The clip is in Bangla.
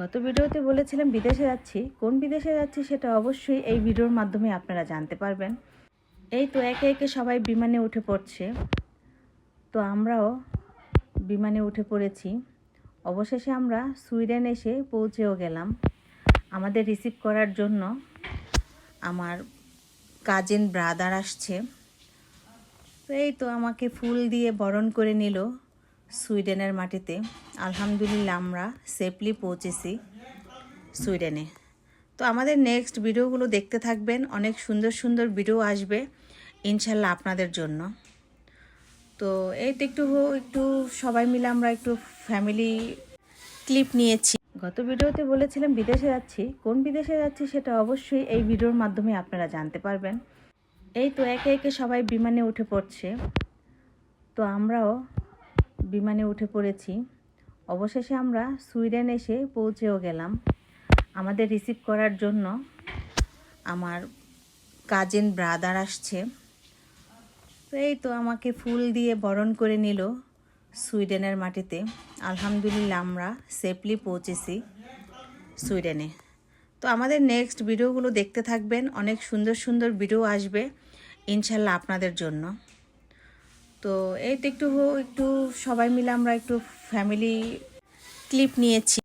গত ভিডিওতে বলেছিলাম বিদেশে যাচ্ছি, কোন বিদেশে যাচ্ছি সেটা অবশ্যই এই ভিডিওর মাধ্যমে আপনারা জানতে পারবেন। এই তো একে একে সবাই বিমানে উঠে পড়ছে, তো আমরাও বিমানে উঠে পড়েছি। অবশেষে আমরা সুইডেন এসে পৌঁছেও গেলাম। আমাদের রিসিভ করার জন্য আমার কাজিন ব্রাদার আসছে। তো এই তো আমাকে ফুল দিয়ে বরণ করে নিল সুইডেনের মাটিতে। আলহামদুলিল্লাহ আমরা সেফলি পৌঁছেছি সুইডেনে। তো আমাদের নেক্সট ভিডিওগুলো দেখতে থাকবেন, অনেক সুন্দর সুন্দর ভিডিও আসবে ইনশাল্লাহ আপনাদের জন্য। তো এই তো একটু সবাই মিলে আমরা একটু ফ্যামিলি ক্লিপ নিয়েছি। গত ভিডিওতে বলেছিলাম বিদেশে যাচ্ছি, কোন বিদেশে যাচ্ছি সেটা অবশ্যই এই ভিডিওর মাধ্যমে আপনারা জানতে পারবেন। এই তো একে একে সবাই বিমানে উঠে পড়ছে, তো আমরাও বিমানে উঠে পড়েছি। অবশেষে আমরা সুইডেন এসে পৌঁছেও গেলাম। আমাদের রিসিভ করার জন্য আমার কাজিন ব্রাদার আসছে। তো এই তো আমাকে ফুল দিয়ে বরণ করে নিল সুইডেনের মাটিতে। আলহামদুলিল্লাহ আমরা সেফলি পৌঁছেছি সুইডেনে। তো আমাদের নেক্সট ভিডিওগুলো দেখতে থাকবেন, অনেক সুন্দর সুন্দর ভিডিও আসবে ইনশাল্লাহ আপনাদের জন্য। তো এই তো একটু সবাই মিলে আমরা একটু ফ্যামিলি ক্লিপ নিয়েছি।